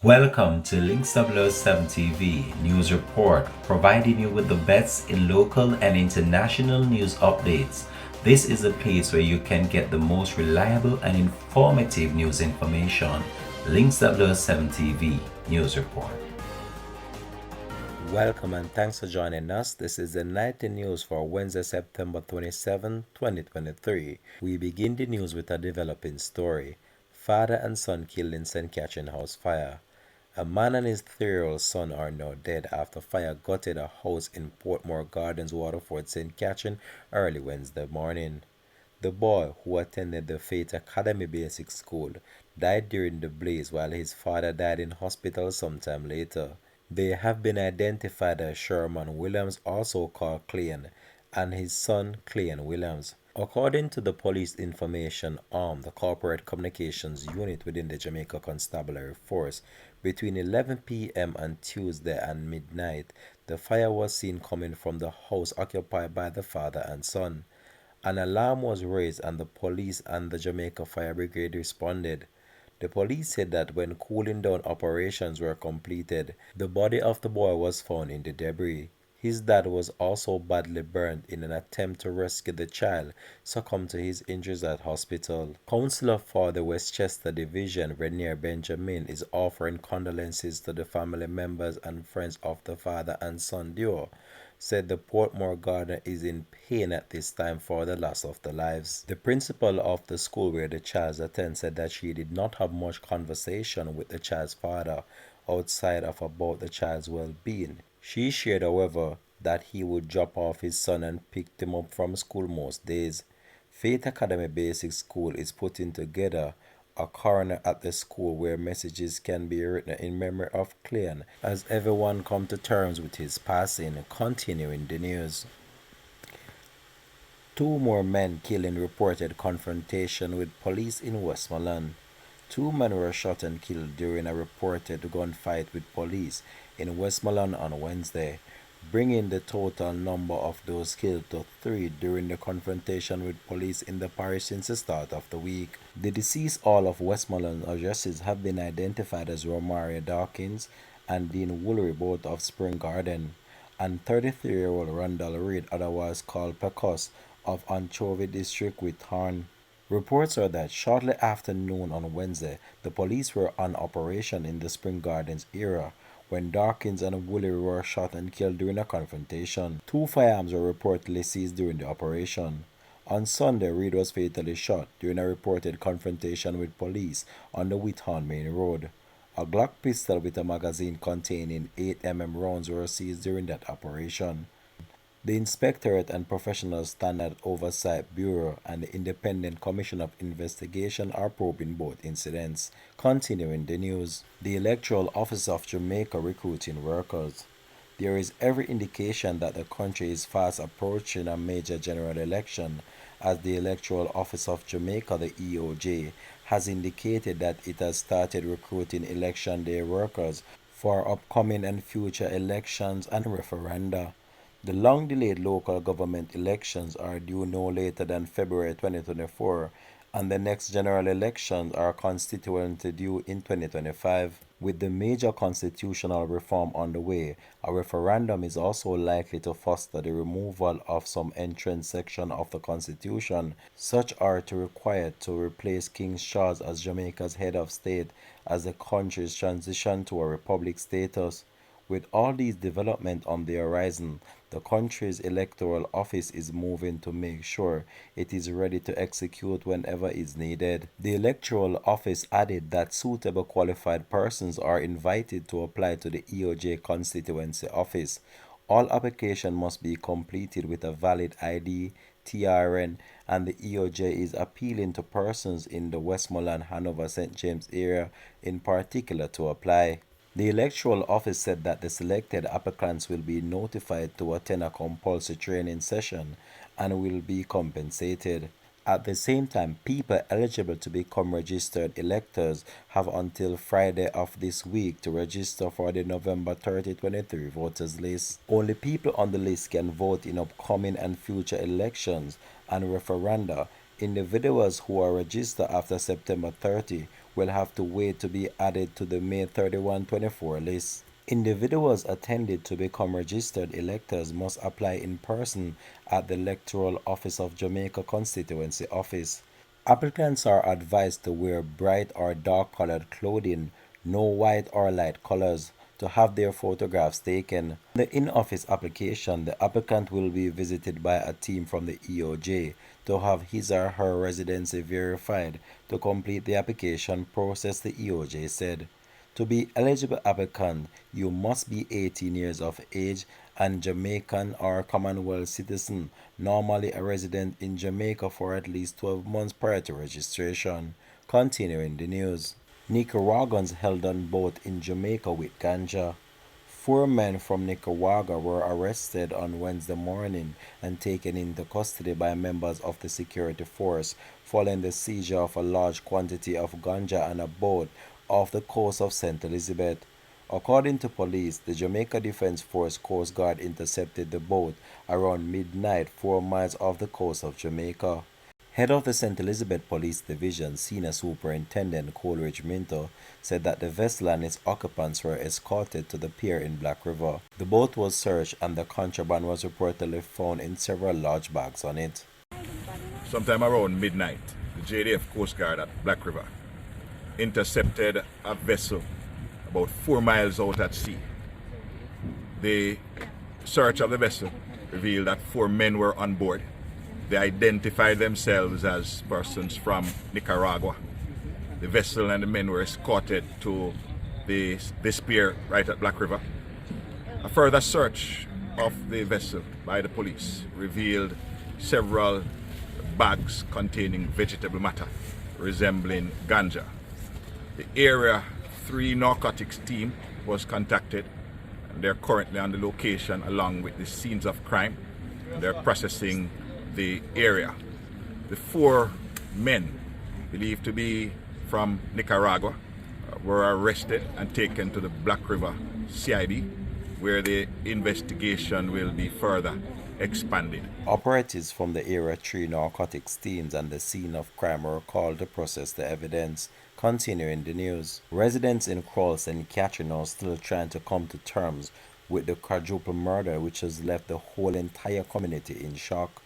Welcome to Links 007 TV News Report, providing you with the best in local and international news updates. This is a place where you can get the most reliable and informative news information. Links 007 TV News Report. Welcome and thanks for joining us. This is the nightly news for Wednesday, September 27, 2023. We begin the news with a developing story. Father and son killed in St. Catherine House fire. A man and his 3-year-old son are now dead after fire gutted a house in Portmore Gardens, Waterford, St. Catherine early Wednesday morning. The boy, who attended the Faith Academy Basic School, died during the blaze while his father died in hospital sometime later. They have been identified as Sherman Williams, also called Clean, and his son Clean Williams. According to the police information arm, the Corporate Communications Unit within the Jamaica Constabulary Force, between 11 p.m. on Tuesday and midnight, the fire was seen coming from the house occupied by the father and son. An alarm was raised and the police and the Jamaica Fire Brigade responded. The police said that when cooling down operations were completed, the body of the boy was found in the debris. His dad was also badly burned in an attempt to rescue the child, succumbed to his injuries at hospital. Councillor for the Westchester Division, Renier Benjamin, is offering condolences to the family members and friends of the father and son duo. Said the Portmore gardener is in pain at this time for the loss of the lives. The principal of the school where the child attends said that she did not have much conversation with the child's father outside of about the child's well-being. She shared, however, that he would drop off his son and pick him up from school most days. Faith Academy Basic School is putting together a corner at the school where messages can be written in memory of Clean as everyone come to terms with his passing. Continuing the news. 2 more men killed in reported confrontation with police in Westmoreland. 2 men were shot and killed during a reported gunfight with police in Westmoreland on Wednesday, bringing the total number of those killed to 3 during the confrontation with police in the parish since the start of the week. The deceased all of Westmoreland addresses have been identified as Romaria Dawkins and Dean Woolery, both of Spring Garden, and 33-year-old Randall Reed, otherwise called Pecos, of Anchovy District with Horn. Reports are that shortly after noon on Wednesday, the police were on operation in the Spring Gardens area when Dawkins and Woolery were shot and killed during a confrontation. 2 firearms were reportedly seized during the operation. On Sunday, Reed was fatally shot during a reported confrontation with police on the Whithorn Main Road. A Glock pistol with a magazine containing 8mm rounds were seized during that operation. The Inspectorate and Professional Standard Oversight Bureau and the Independent Commission of Investigation are probing both incidents. Continuing the news, the Electoral Office of Jamaica recruiting workers. There is every indication that the country is fast approaching a major general election, as the Electoral Office of Jamaica, the EOJ, has indicated that it has started recruiting election day workers for upcoming and future elections and referenda. The long-delayed local government elections are due no later than February 2024, and the next general elections are constitutionally due in 2025. With the major constitutional reform on the way, a referendum is also likely to foster the removal of some entrance sections of the Constitution, such are to require to replace King Charles as Jamaica's head of state as the country's transition to a republic status. With all these developments on the horizon, the country's electoral office is moving to make sure it is ready to execute whenever is needed. The electoral office added that suitable qualified persons are invited to apply to the EOJ constituency office. All application must be completed with a valid ID, TRN, and the EOJ is appealing to persons in the Westmoreland, Hanover, St. James area in particular to apply. The electoral office said that the selected applicants will be notified to attend a compulsory training session and will be compensated. At the same time, people eligible to become registered electors have until Friday of this week to register for the November 30, 2023 voters list. Only people on the list can vote in upcoming and future elections and referenda. Individuals who are registered after September 30 will have to wait to be added to the May 31, 24 list. Individuals attended to become registered electors must apply in person at the Electoral Office of Jamaica Constituency Office. Applicants are advised to wear bright or dark colored clothing, no white or light colors, to have their photographs taken. The in-office application, the applicant will be visited by a team from the EOJ to have his or her residency verified. To complete the application process, the EOJ said. To be eligible applicant, you must be 18 years of age and Jamaican or Commonwealth citizen, normally a resident in Jamaica for at least 12 months prior to registration. Continuing the news. Nicaraguans held on boat in Jamaica with ganja. 4 men from Nicaragua were arrested on Wednesday morning and taken into custody by members of the security force following the seizure of a large quantity of ganja on a boat off the coast of St. Elizabeth. According to police, the Jamaica Defense Force Coast Guard intercepted the boat around midnight 4 miles off the coast of Jamaica. Head of the St. Elizabeth Police Division, Senior Superintendent Coleridge Minto, said that the vessel and its occupants were escorted to the pier in Black River. The boat was searched and the contraband was reportedly found in several large bags on it. Sometime around midnight, the JDF Coast Guard at Black River intercepted a vessel about 4 miles out at sea. The search of the vessel revealed that 4 men were on board. They identified themselves as persons from Nicaragua. The vessel and the men were escorted to this pier right at Black River. A further search of the vessel by the police revealed several bags containing vegetable matter resembling ganja. The Area 3 narcotics team was contacted and they're currently on the location along with the scenes of crime. They're processing the area. The 4 men believed to be from Nicaragua were arrested and taken to the Black River CID where the investigation will be further expanded. Operatives from the Area 3 narcotics teams and the scene of crime were called to process the evidence. Continuing the news. Residents in Crawl, St. Catherine are still trying to come to terms with the quadruple murder which has left the whole entire community in shock.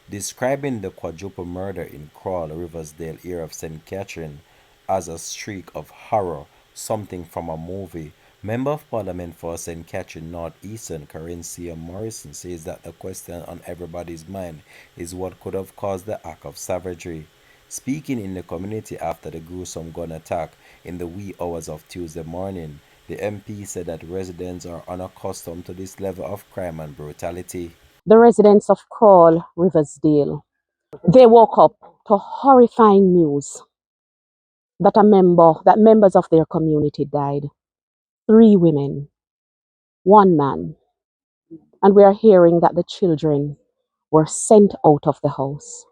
Describing the quadruple murder in Crawl, Riversdale area of St. Catherine as a streak of horror, something from a movie, Member of Parliament for St. Catherine North Eastern, Carencia Morrison, says that the question on everybody's mind is what could have caused the act of savagery. Speaking in the community after the gruesome gun attack in the wee hours of Tuesday morning, the MP said that residents are unaccustomed to this level of crime and brutality. The residents of Crawl, Riversdale, they woke up to horrifying news that members of their community died. 3 women, 1 man, and we are hearing that the children were sent out of the house.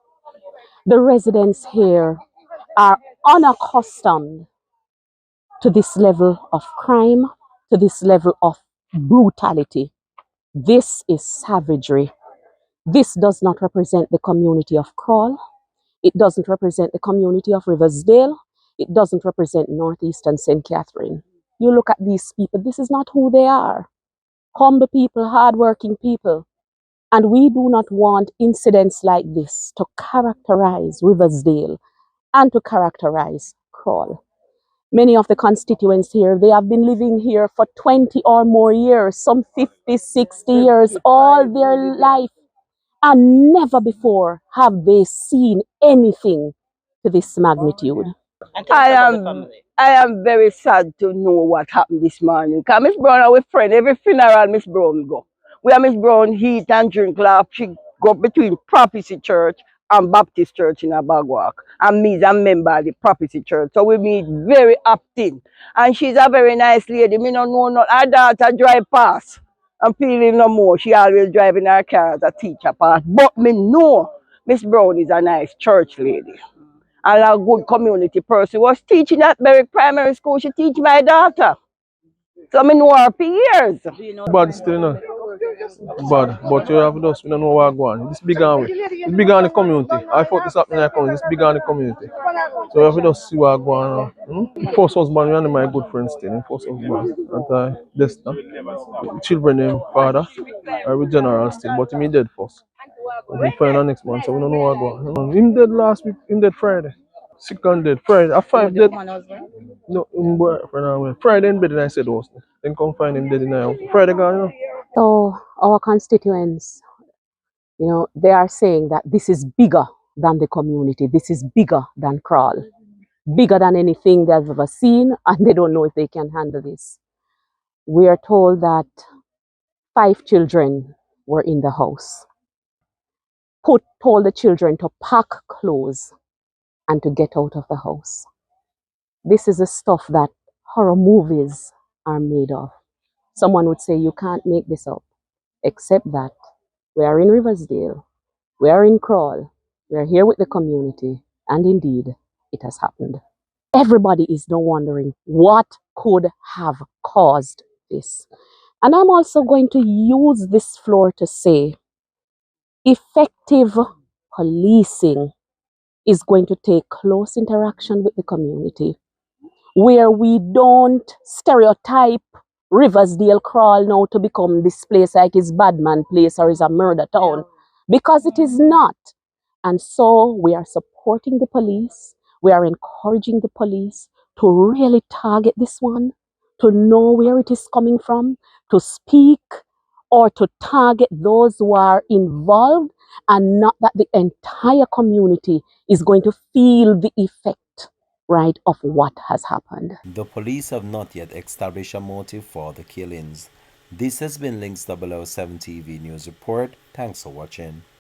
The residents here are unaccustomed to this level of crime, to this level of brutality. This is savagery. This does not represent the community of Crawl. It doesn't represent the community of Riversdale. It doesn't represent Northeastern St. Catherine. You look at these people, this is not who they are. Humble people, hardworking people. And we do not want incidents like this to characterize Riversdale and to characterize Crawl. Many of the constituents here, they have been living here for 20 or more years, some 50, 60 years, all their life. And never before have they seen anything to this magnitude. I am very sad to know what happened this morning. Because Miss Brown are with friend. Every funeral Miss Brown go. We are Miss Brown eat and drink laugh. She go between Prophecy Church and Baptist Church in Abagwak. And me is a member of the Prophecy Church. So we meet very often. And she's a very nice lady. Me no know not her daughter drive past. I'm feeling no more. She always driving her car as a teacher past. But me know Miss Brown is a nice church lady. And a good community person. Was teaching at Berwick Primary School. She teach my daughter. So I know her for years. But still no. bad. But you have those, we don't know what going on. This big on we. It's big on the community. I thought this happening in the community. It's big on the community. So we have to just see what going on. First husband, we and my good friends still. First husband. And Desta. Children name father. I with general still, but him dead first. But him find the next month, so we don't know what going on. Him dead last week, him dead Friday. Sick and dead. Friday. At 5 dead. No, him boyfriend away. Friday in bed and I said was. Then come find him dead in the house. Friday gone, you know. So our constituents, they are saying that this is bigger than the community. This is bigger than Crawl, bigger than anything they've ever seen, and they don't know if they can handle this. We are told that 5 children were in the house. Told the children to pack clothes and to get out of the house. This is the stuff that horror movies are made of. Someone would say you can't make this up, except that we are in Riversdale, we are in Crawl, we are here with the community, and indeed, it has happened. Everybody is now wondering what could have caused this. And I'm also going to use this floor to say effective policing is going to take close interaction with the community, where we don't stereotype Riversdale Crawl now to become this place like it's Badman place or is a murder town, because it is not. And so we are supporting the police. We are encouraging the police to really target this one, to know where it is coming from, to speak or to target those who are involved, and not that the entire community is going to feel the effect, right, of what has happened. The police have not yet established a motive for the killings. This has been Links 007 TV News Report. Thanks for watching.